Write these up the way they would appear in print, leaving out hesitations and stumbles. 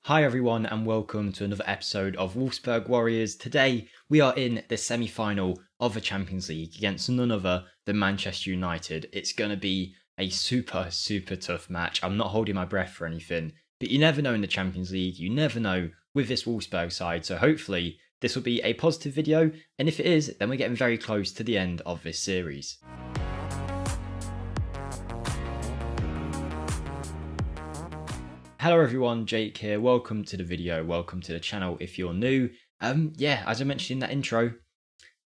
Hi everyone and welcome to another episode of Wolfsburg Warriors. Today we are in the semi-final of the Champions League against none other than Manchester United. It's going to be a super tough match. I'm not holding my breath for anything, but you never know in the Champions League. You never know with this Wolfsburg side. So hopefully this will be a positive video, and if it is, then we're getting very close to the end of this series. Hello everyone, Jake here. Welcome to the video. Welcome to the channel if you're new. As I mentioned in that intro,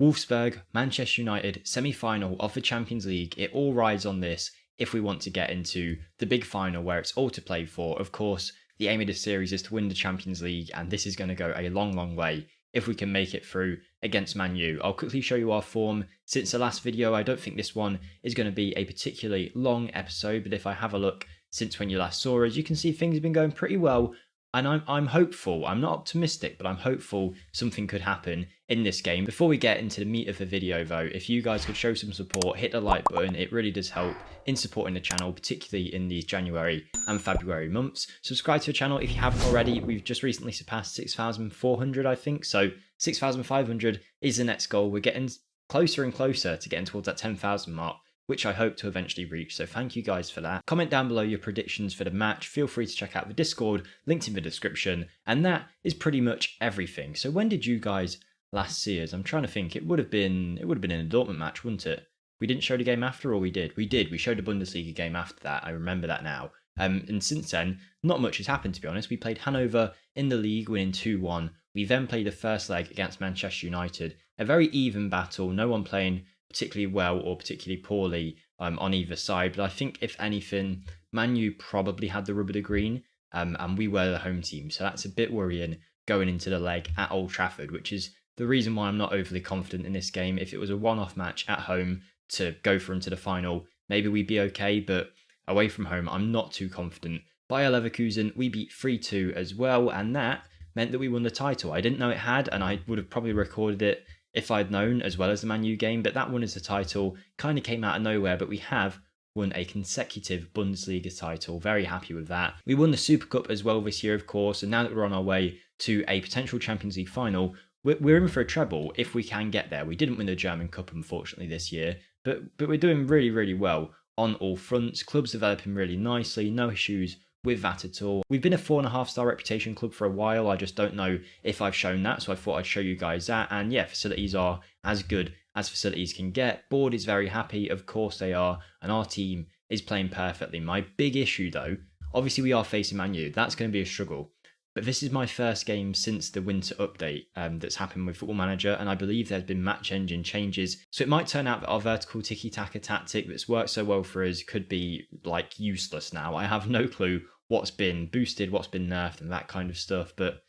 Wolfsburg, Manchester United, semi-final of the Champions League. It all rides on this if we want to get into the big final where it's all to play for. Of course, the aim of this series is to win the Champions League, and this is going to go a long way if we can make it through against Man U. I'll quickly show you our form since the last video. I don't think this one is going to be a particularly long episode, but if I have a look since when you last saw us, you can see things have been going pretty well, and I'm hopeful. I'm not optimistic, but I'm hopeful something could happen in this game. Before we get into the meat of the video though, if you guys could show some support, hit the like button, it really does help in supporting the channel, particularly in these January and February months. Subscribe to the channel if you haven't already. We've just recently surpassed 6,400, I think, so 6,500 is the next goal. We're getting closer and closer to getting towards that 10,000 mark, which I hope to eventually reach, so thank you guys for that. Comment down below your predictions for the match, feel free to check out the Discord, linked in the description, and that is pretty much everything. So when did you guys last see us? I'm trying to think. It would have been in a Dortmund match, wouldn't it? We didn't show the game after, or we did? We did, we showed a Bundesliga game after that, I remember that now. And since then, not much has happened, to be honest. We played Hanover in the league, winning 2-1. We then played the first leg against Manchester United, a very even battle, no one playing particularly well or particularly poorly on either side, but I think if anything, Man U probably had the rub of the green, and we were the home team, so that's a bit worrying going into the leg at Old Trafford, which is the reason why I'm not overly confident in this game. If it was a one-off match at home to go through into the final, maybe we'd be okay, but away from home, I'm not too confident. Bayer Leverkusen, we beat 3-2 as well, and that meant that we won the title. I didn't know it had, and I would have probably recorded it if I'd known, as well as the Man U game, but that one is the title. Kind of came out of nowhere, but we have won a consecutive Bundesliga title. Very happy with that. We won the Super Cup as well this year, of course, and now that we're on our way to a potential Champions League final, we're in for a treble if we can get there. We didn't win the German Cup, unfortunately, this year, but we're doing really well on all fronts. Club's developing really nicely, no issues with that at all. We've been a 4.5-star reputation club for a while. I just don't know if I've shown that, so I thought I'd show you guys that. And yeah, facilities are as good as facilities can get. Board is very happy, of course they are, and our team is playing perfectly. My big issue though, obviously we are facing Man U. That's going to be a struggle. But this is my first game since the winter update that's happened with Football Manager, and I believe there's been match engine changes. So it might turn out that our vertical tiki-taka tactic that's worked so well for us could be like useless now. I have no clue what's been boosted, what's been nerfed, and that kind of stuff. But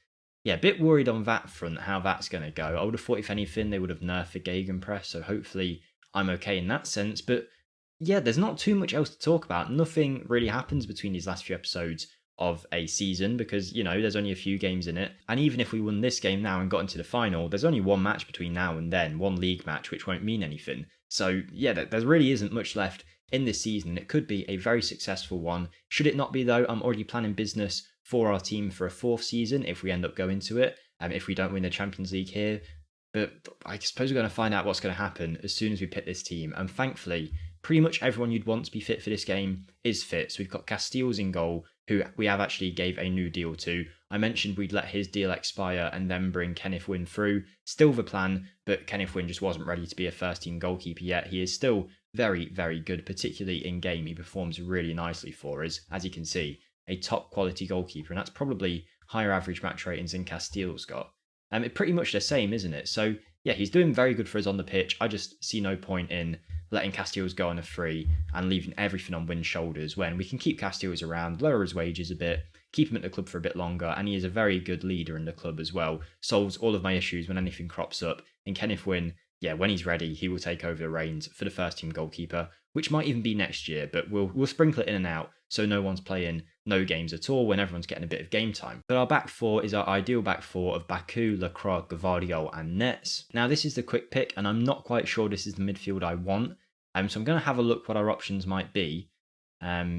yeah, a bit worried on that front, how that's going to go. I would have thought if anything, they would have nerfed the Gegenpress, so hopefully I'm okay in that sense. But yeah, there's not too much else to talk about. Nothing really happens between these last few episodes of a season because, you know, there's only a few games in it. And even if we won this game now and got into the final, there's only one match between now and then, one league match, which won't mean anything. So yeah, there really isn't much left in this season. It could be a very successful one. Should it not be though, I'm already planning business for our team for a 4th season if we end up going to it, if we don't win the Champions League here. But I suppose we're going to find out what's going to happen as soon as we pick this team. And thankfully, pretty much everyone you'd want to be fit for this game is fit. So we've got Casteels in goal, who we have actually gave a new deal to. I mentioned we'd let his deal expire and then bring Kenneth Wynn through. Still the plan, but Kenneth Wynn just wasn't ready to be a first-team goalkeeper yet. He is still very good, particularly in game. He performs really nicely for us, as you can see, a top quality goalkeeper, and that's probably higher average match ratings than Casteels got. It's pretty much the same, isn't it? So yeah, he's doing very good for us on the pitch. I just see no point in letting Casteels go on a free and leaving everything on Wynn's shoulders when we can keep Casteels around, lower his wages a bit, keep him at the club for a bit longer, and he is a very good leader in the club as well. Solves all of my issues when anything crops up. And Kenneth Wynn, yeah, when he's ready, he will take over the reins for the first team goalkeeper, which might even be next year, but we'll sprinkle it in and out so no one's playing no games at all when everyone's getting a bit of game time. But our back four is our ideal back four of Baku, Lacroix, Gavardio and Nets. Now this is the quick pick, and I'm not quite sure this is the midfield I want, so I'm going to have a look what our options might be.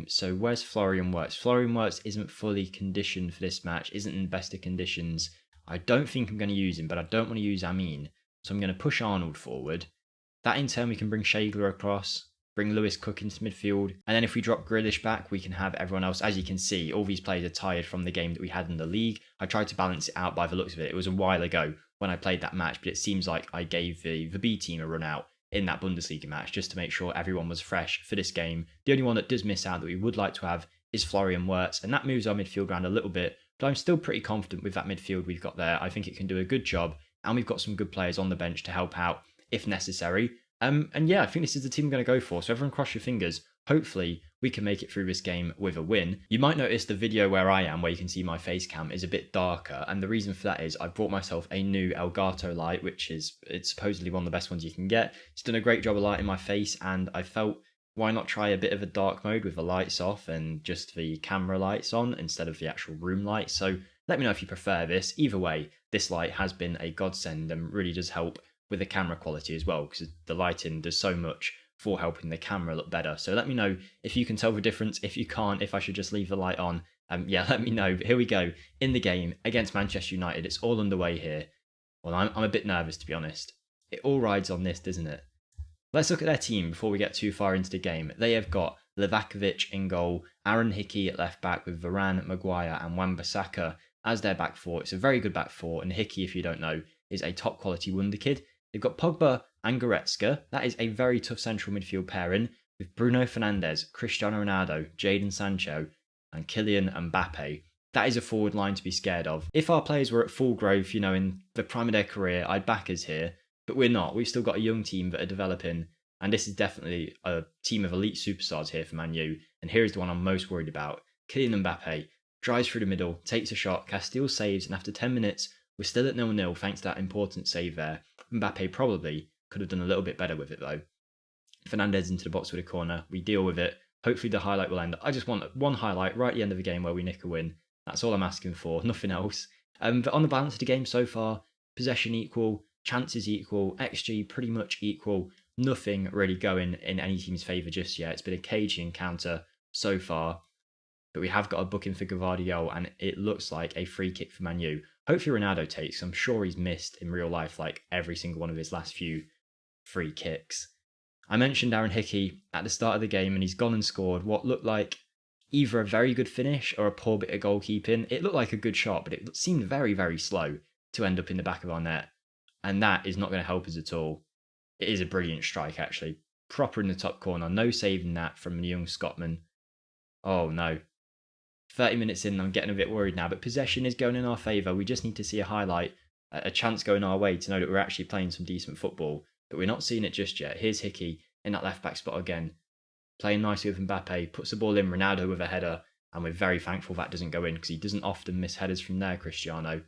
So where's Florian Wirtz? Florian Wirtz isn't fully conditioned for this match, isn't in best of conditions. I don't think I'm going to use him, but I don't want to use Amin. So I'm going to push Arnold forward. That in turn, we can bring Shagler across, bring Lewis Cook into midfield. And then if we drop Grealish back, we can have everyone else. As you can see, all these players are tired from the game that we had in the league. I tried to balance it out by the looks of it. It was a while ago when I played that match, but it seems like I gave the B team a run out in that Bundesliga match just to make sure everyone was fresh for this game. The only one that does miss out that we would like to have is Florian Wirtz, and that moves our midfield around a little bit, but I'm still pretty confident with that midfield we've got there. I think it can do a good job, and we've got some good players on the bench to help out if necessary. And yeah, I think this is the team I'm going to go for. So everyone cross your fingers. Hopefully we can make it through this game with a win. You might notice the video where I am, where you can see my face cam, is a bit darker. And the reason for that is I brought myself a new Elgato light, it's supposedly one of the best ones you can get. It's done a great job of lighting my face, and I felt, why not try a bit of a dark mode with the lights off and just the camera lights on instead of the actual room light. So let me know if you prefer this. Either way, this light has been a godsend and really does help with the camera quality as well, because the lighting does so much for helping the camera look better. So let me know if you can tell the difference. If you can't, if I should just leave the light on, yeah, let me know. But here we go in the game against Manchester United. It's all underway here. Well, I'm a bit nervous, to be honest. It all rides on this, doesn't it? Let's look at their team before we get too far into the game. They have got Livakovic in goal, Aaron Hickey at left back with Varane, Maguire and Wan-Bissaka as their back four. It's a very good back four, and Hickey, if you don't know, is a top quality Wonderkid. They've got Pogba and Goretzka. That is a very tough central midfield pairing with Bruno Fernandes, Cristiano Ronaldo, Jadon Sancho, and Kylian Mbappe. That is a forward line to be scared of. If our players were at full growth, in the prime of their career, I'd back us here, but we're not. We've still got a young team that are developing, and this is definitely a team of elite superstars here for Man U. And here is the one I'm most worried about. Kylian Mbappe drives through the middle, takes a shot, Castile saves, and after 10 minutes, we're still at 0-0 thanks to that important save there. Mbappe probably could have done a little bit better with it though. Fernandes into the box with a corner. We deal with it. Hopefully the highlight will end. I just want one highlight right at the end of the game where we nick a win. That's all I'm asking for, nothing else. But on the balance of the game so far, possession equal, chances equal, XG pretty much equal. Nothing really going in any team's favour just yet. It's been a cagey encounter so far. But we have got a booking for Gvardiol, and it looks like a free kick for Man U. Hopefully Ronaldo takes. I'm sure he's missed in real life like every single one of his last few free kicks. I mentioned Aaron Hickey at the start of the game, and he's gone and scored what looked like either a very good finish or a poor bit of goalkeeping. It looked like a good shot, but it seemed very, very slow to end up in the back of our net. And that is not going to help us at all. It is a brilliant strike, actually. Proper in the top corner. No saving that from the young Scotsman. Oh, no. 30 minutes in, I'm getting a bit worried now, but possession is going in our favour. We just need to see a highlight, a chance going our way to know that we're actually playing some decent football, but we're not seeing it just yet. Here's Hickey in that left-back spot again, playing nicely with Mbappe, puts the ball in, Ronaldo with a header, and we're very thankful that doesn't go in because he doesn't often miss headers from there, Cristiano.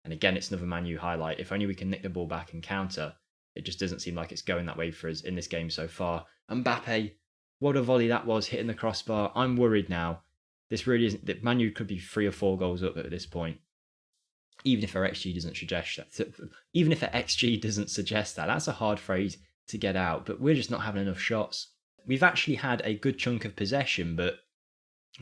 And again, it's another Man U highlight. If only we can nick the ball back and counter. It just doesn't seem like it's going that way for us in this game so far. Mbappe, what a volley that was, hitting the crossbar. I'm worried now. This really isn't that Man U could be 3 or 4 goals up at this point. Even if our XG doesn't suggest that. Even if our XG doesn't suggest that. That's a hard phrase to get out, but we're just not having enough shots. We've actually had a good chunk of possession, but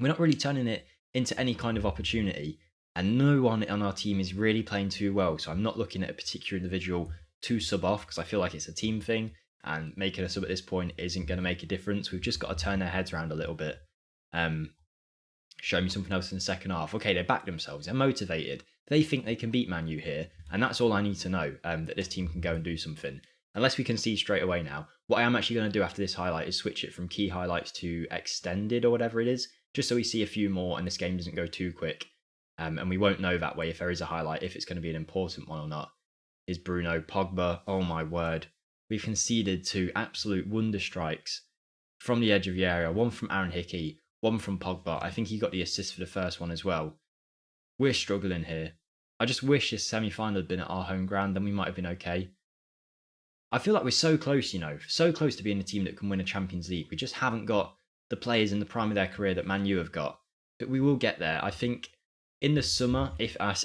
we're not really turning it into any kind of opportunity. And no one on our team is really playing too well. So I'm not looking at a particular individual to sub off because I feel like it's a team thing. And making a sub at this point isn't going to make a difference. We've just got to turn their heads around a little bit. Show me something else in the second half. Okay, they back themselves. They're motivated. They think they can beat Man U here. And that's all I need to know, that this team can go and do something. Unless we can see straight away now. What I am actually going to do after this highlight is switch it from key highlights to extended or whatever it is. Just so we see a few more and this game doesn't go too quick. And we won't know that way if there is a highlight, if it's going to be an important one or not. Is Bruno, Pogba, oh my word. We've conceded 2 absolute wonder strikes from the edge of the area. One from Aaron Hickey, one from Pogba. I think he got the assist for the first one as well. We're struggling here. I just wish this semi-final had been at our home ground, then we might have been okay. I feel like we're so close, so close to being a team that can win a Champions League. We just haven't got the players in the prime of their career that Man U have got. But we will get there. I think in the summer,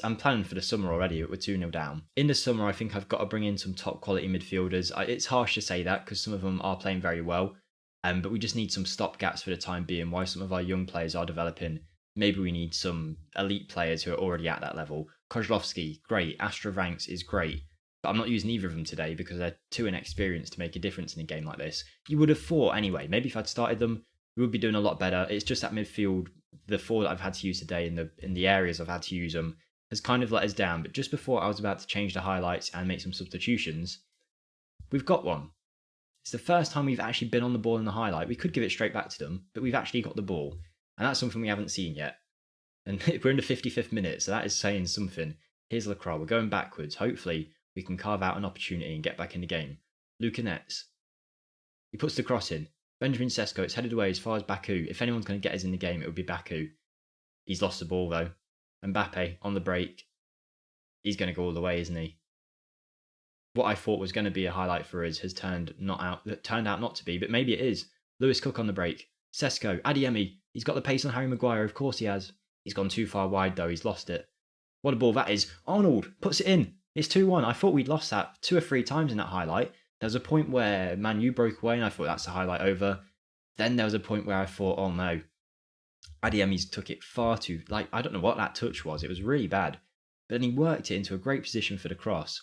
I'm planning for the summer already, we're 2-0 down. In the summer, I think I've got to bring in some top quality midfielders. It's harsh to say that because some of them are playing very well. But we just need some stopgaps for the time being while some of our young players are developing. Maybe we need some elite players who are already at that level. Kozlowski, great. Astrovanks is great. But I'm not using either of them today because they're too inexperienced to make a difference in a game like this. You would have thought anyway. Maybe if I'd started them, we would be doing a lot better. It's just that midfield, the 4 that I've had to use today in the areas I've had to use them, has kind of let us down. But just before I was about to change the highlights and make some substitutions, we've got one. It's the first time we've actually been on the ball in the highlight. We could give it straight back to them, but we've actually got the ball. And that's something we haven't seen yet. And we're in the 55th minute, so that is saying something. Here's Lacroix. We're going backwards. Hopefully, we can carve out an opportunity and get back in the game. Lucanets. He puts the cross in. Benjamin Sesko, it's headed away as far as Baku. If anyone's going to get us in the game, it would be Baku. He's lost the ball, though. Mbappe on the break. He's going to go all the way, isn't he? What I thought was going to be a highlight for us has turned out not to be, but maybe it is. Lewis Cook on the break. Sesko, Adeyemi. He's got the pace on Harry Maguire. Of course he has. He's gone too far wide, though. He's lost it. What a ball that is. Arnold puts it in. It's 2-1. I thought we'd lost that 2 or 3 times in that highlight. There was a point where Man U broke away and I thought that's a highlight over. Then there was a point where I thought, oh no. Adeyemi's took it far too... I don't know what that touch was. It was really bad. But then he worked it into a great position for the cross.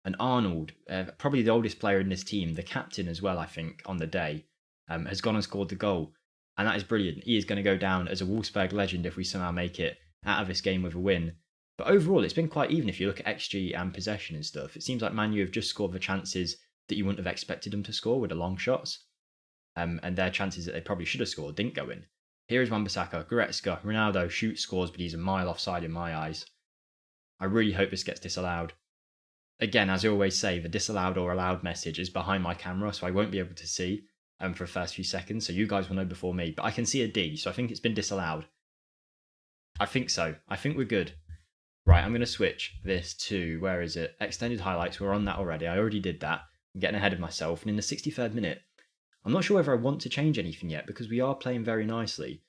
And Arnold, probably the oldest player in this team, the captain as well, I think, on the day, has gone and scored the goal. And that is brilliant. He is going to go down as a Wolfsburg legend if we somehow make it out of this game with a win. But overall, it's been quite even if you look at XG and possession and stuff. It seems like Man U have just scored the chances that you wouldn't have expected them to score with the long shots. And their chances that they probably should have scored didn't go in. Here is Wan-Bissaka, Goretzka, Ronaldo shoots, scores, but he's a mile offside in my eyes. I really hope this gets disallowed. Again, as I always say, the disallowed or allowed message is behind my camera, so I won't be able to see for the first few seconds, so you guys will know before me. But I can see a D, so I think it's been disallowed. I think so. I think we're good. Right, I'm going to switch this to, where is it? Extended highlights. We're on that already. I already did that. I'm getting ahead of myself. And in the 63rd minute, I'm not sure whether I want to change anything yet because we are playing very nicely.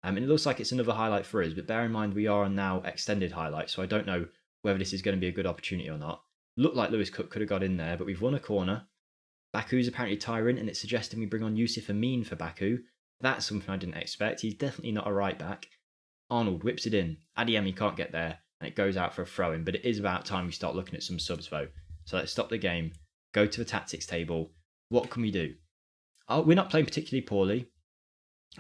And it looks like it's another highlight for us, but bear in mind we are on now extended highlights, so I don't know whether this is going to be a good opportunity or not. Looked like Lewis Cook could have got in there, but we've won a corner. Baku's apparently tiring, and it's suggesting we bring on Yusuf Amin for Baku. That's something I didn't expect. He's definitely not a right back. Arnold whips it in. Adeyemi can't get there, and it goes out for a throw-in, but it is about time we start looking at some subs, though. So let's stop the game, go to the tactics table. What can we do? We're not playing particularly poorly.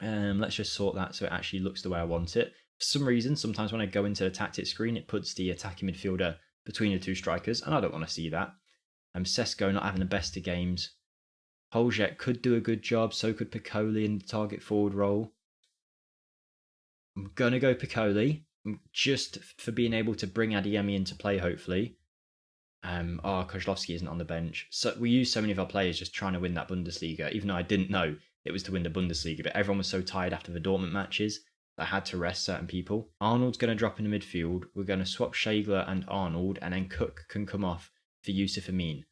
Let's just sort that so it actually looks the way I want it. For some reason, sometimes when I go into the tactics screen, it puts the attacking midfielder between the 2 strikers, and I don't want to see that. Sesko not having the best of games. Holzek could do a good job, so could Piccoli in the target forward role. I'm going to go Piccoli, just for being able to bring Adeyemi into play, hopefully. Kozlowski isn't on the bench. So we use so many of our players just trying to win that Bundesliga, even though I didn't know it was to win the Bundesliga, but everyone was so tired after the Dortmund matches that I had to rest certain people. Arnold's going to drop in the midfield. We're going to swap Schegler and Arnold, and then Cook can come off for Yusuf Amin.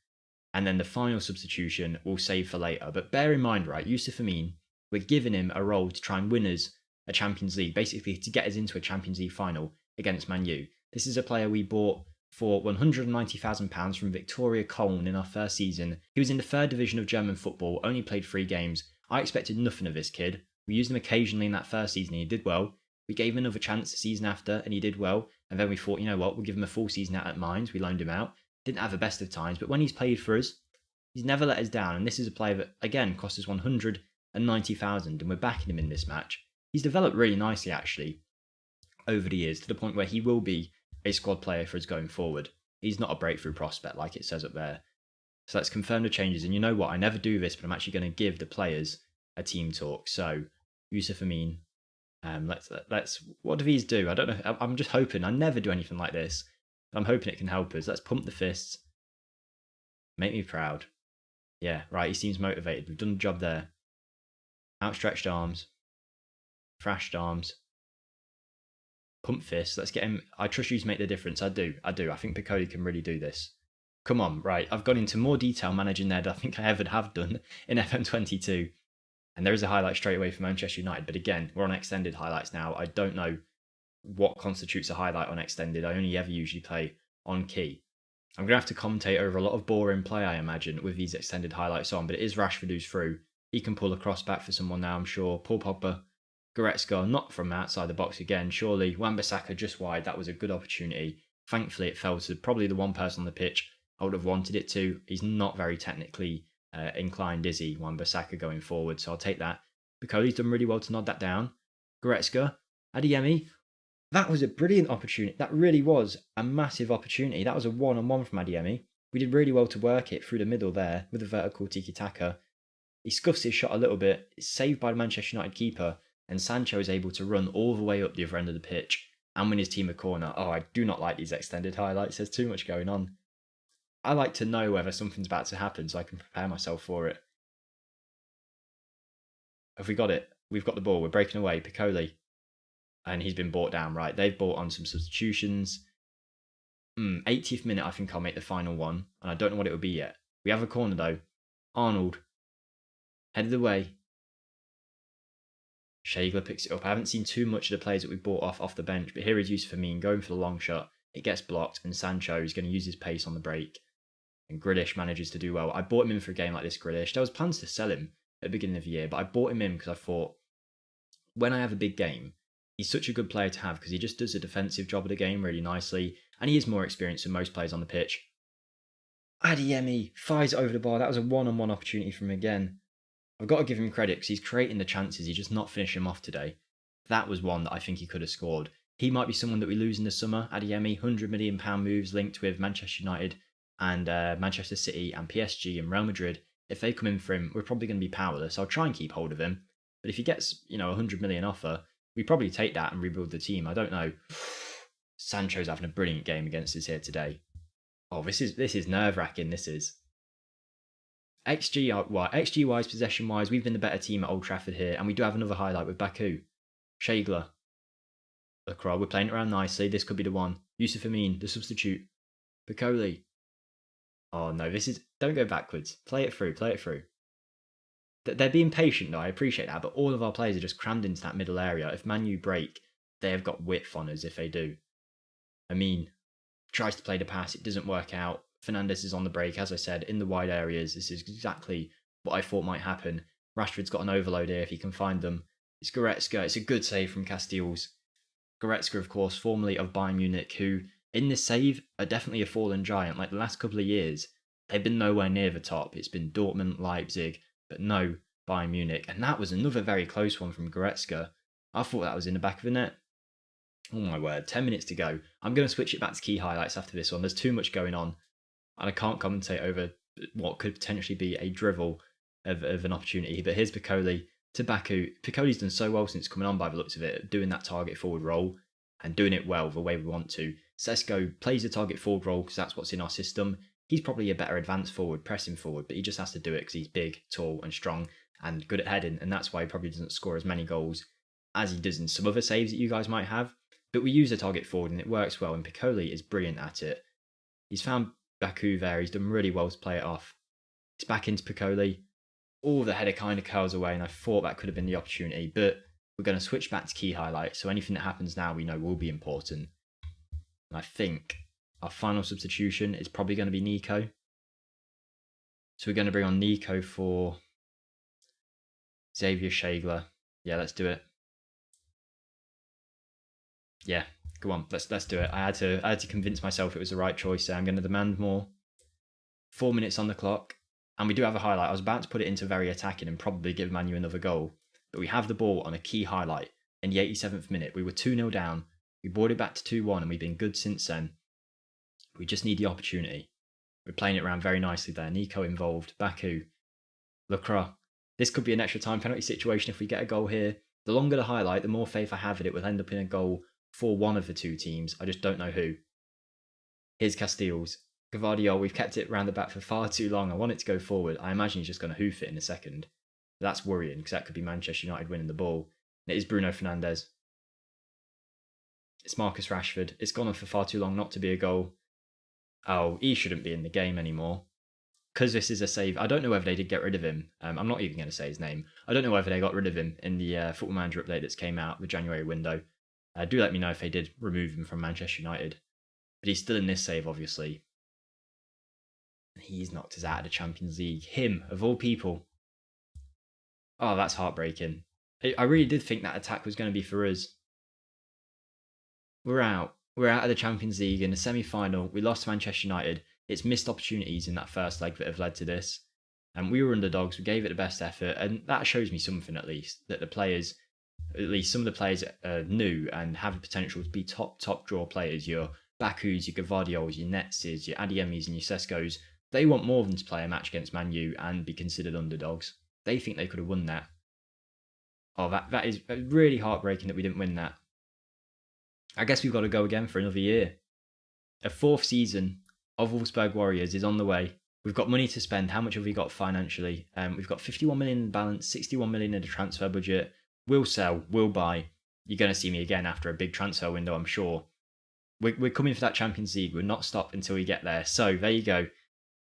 And then the final substitution we'll save for later. But bear in mind, right, Yusuf Amin, we're giving him a role to try and win us a Champions League, basically to get us into a Champions League final against Man U. This is a player we bought for £190,000 from Victoria Köln in our first season. He was in the 3rd division of German football, only played 3 games. I expected nothing of this kid. We used him occasionally in that first season and he did well. We gave him another chance the season after and he did well. And then we thought, you know what, we'll give him a full season out at Mainz. We loaned him out. Didn't have the best of times, but when he's played for us, he's never let us down. And this is a player that, again, cost us £190,000 and we're backing him in this match. He's developed really nicely, actually, over the years to the point where he will be a squad player for us going forward. He's not a breakthrough prospect like it says up there. So let's confirm the changes. And you know what? I never do this, but I'm actually going to give the players a team talk. So, Yusuf Amin. Let's. What do these do? I don't know. I'm just hoping. I never do anything like this. I'm hoping it can help us. Let's pump the fists. Make me proud. Yeah, right. He seems motivated. We've done the job there. Outstretched arms. Thrashed arms. Pump fists. Let's get him. I trust you to make the difference. I do. I think Piccoli can really do this. Come on, right. I've gone into more detail managing there than I think I ever have done in FM22. And there is a highlight straight away for Manchester United. But again, we're on extended highlights now. I don't know what constitutes a highlight on extended. I only ever usually play on key. I'm going to have to commentate over a lot of boring play, I imagine, with these extended highlights on. But it is Rashford who's through. He can pull a cross back for someone now, I'm sure. Paul Pogba, Goretzka, not from outside the box again, surely. Wan-Bissaka just wide, that was a good opportunity. Thankfully, it fell to probably the one person on the pitch I would have wanted it to. He's not very technically inclined, is he, Wan-Bissaka going forward, so I'll take that. Bicoli's done really well to nod that down. Goretzka, Adeyemi, that was a brilliant opportunity. That really was a massive opportunity. That was a one-on-one from Adeyemi. We did really well to work it through the middle there with a vertical tiki-taka. He scuffs his shot a little bit. It's saved by the Manchester United keeper, and Sancho is able to run all the way up the other end of the pitch and win his team a corner. Oh, I do not like these extended highlights. There's too much going on. I like to know whether something's about to happen so I can prepare myself for it. Have we got it? We've got the ball. We're breaking away. Piccoli. And he's been brought down, right? They've brought on some substitutions. 80th minute, I think I'll make the final one. And I don't know what it will be yet. We have a corner, though. Arnold. Headed away. Shagler picks it up. I haven't seen too much of the players that we brought off the bench. But here is Yusuf Amin going for the long shot. It gets blocked. And Sancho is going to use his pace on the break. And Grealish manages to do well. I bought him in for a game like this, Grealish. There was plans to sell him at the beginning of the year. But I bought him in because I thought, when I have a big game, he's such a good player to have because he just does a defensive job of the game really nicely. And he is more experienced than most players on the pitch. Adeyemi fires it over the bar. That was a one-on-one opportunity from him again. I've got to give him credit because he's creating the chances. He's just not finishing them off today. That was one that I think he could have scored. He might be someone that we lose in the summer. Adeyemi, £100 million moves linked with Manchester United and Manchester City and PSG and Real Madrid. If they come in for him, we're probably going to be powerless. I'll try and keep hold of him. But if he gets, a £100 million offer, we probably take that and rebuild the team. I don't know. Sancho's having a brilliant game against us here today. Oh, this is nerve-wracking, this is. XG-wise, possession-wise, we've been the better team at Old Trafford here, and we do have another highlight with Baku. Shagler. Lacroix, we're playing it around nicely. This could be the one. Yusuf Amin, the substitute. Piccoli. Oh no, don't go backwards. Play it through. They're being patient though, I appreciate that, but all of our players are just crammed into that middle area. If Man U break, they have got width on us if they do. Amin tries to play the pass, it doesn't work out. Fernandes is on the break, as I said, in the wide areas. This is exactly what I thought might happen. Rashford's got an overload here if he can find them. It's Goretzka. It's a good save from Castells. Goretzka, of course, formerly of Bayern Munich, who, in this save, are definitely a fallen giant. Like the last couple of years, they've been nowhere near the top. It's been Dortmund, Leipzig, but no Bayern Munich. And that was another very close one from Goretzka. I thought that was in the back of the net. Oh my word, 10 minutes to go. I'm going to switch it back to key highlights after this one. There's too much going on. And I can't commentate over what could potentially be a drivel of an opportunity. But here's Piccoli to Baku. Piccoli's done so well since coming on by the looks of it, doing that target forward role and doing it well the way we want to. Sesko plays the target forward role because that's what's in our system. He's probably a better advanced forward, pressing forward, but he just has to do it because he's big, tall and strong and good at heading. And that's why he probably doesn't score as many goals as he does in some other saves that you guys might have. But we use the target forward and it works well. And Piccoli is brilliant at it. He's found Baku there. He's done really well to play it off. It's back into Piccoli. Oh, the header kind of curls away, and I thought that could have been the opportunity, but we're going to switch back to key highlights. So anything that happens now we know will be important. And I think our final substitution is probably going to be Nico. So we're going to bring on Nico for Xavier Shagler. Yeah, let's do it. Yeah, go on, let's do it. I had to convince myself it was the right choice there. I'm going to demand more. 4 minutes on the clock, and we do have a highlight. I was about to put it into very attacking and probably give Man U another goal, but we have the ball on a key highlight in the 87th minute. We were 2-0 down. We brought it back to 2-1, and we've been good since then. We just need the opportunity. We're playing it around very nicely there. Nico involved. Baku. Lacroix. This could be an extra time penalty situation if we get a goal here. The longer the highlight, the more faith I have that it will end up in a goal for one of the two teams. I just don't know who. Here's Castells. Gavardiol, we've kept it round the back for far too long. I want it to go forward. I imagine he's just going to hoof it in a second. That's worrying because that could be Manchester United winning the ball. And it is Bruno Fernandes. It's Marcus Rashford. It's gone on for far too long not to be a goal. Oh, he shouldn't be in the game anymore. Because this is a save. I don't know whether they did get rid of him. I'm not even going to say his name. I don't know whether they got rid of him in the Football Manager update that's came out, the January window. Do let me know if they did remove him from Manchester United. But he's still in this save, obviously. And he's knocked us out of the Champions League. Him, of all people. Oh, that's heartbreaking. I really did think that attack was going to be for us. We're out. We're out of the Champions League in the semi-final. We lost to Manchester United. It's missed opportunities in that first leg that have led to this. And we were underdogs. We gave it the best effort, and that shows me something at least, that the players, at least some of the players, are new and have the potential to be top draw players. Your Bakus, your Gavardiols, your Netses, your Adiemis, and your Seskos. They want more than to play a match against Man U and be considered underdogs. They think they could have won that. Oh, that is really heartbreaking that we didn't win that. I guess we've got to go again for another year. A fourth season of Wolfsburg Warriors is on the way. We've got money to spend. How much have we got financially? We've got 51 million in the balance, 61 million in the transfer budget. We'll sell, we'll buy. You're going to see me again after a big transfer window, I'm sure. We're coming for that Champions League. We'll not stop until we get there. So there you go.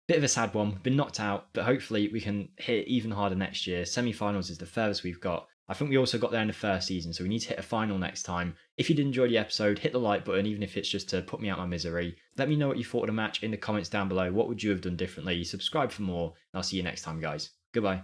Bit of a sad one. We've been knocked out, but hopefully we can hit even harder next year. Semi-finals is the furthest we've got. I think we also got there in the first season, so we need to hit a final next time. If you did enjoy the episode, hit the like button, even if it's just to put me out of my misery. Let me know what you thought of the match in the comments down below. What would you have done differently? Subscribe for more, and I'll see you next time, guys. Goodbye.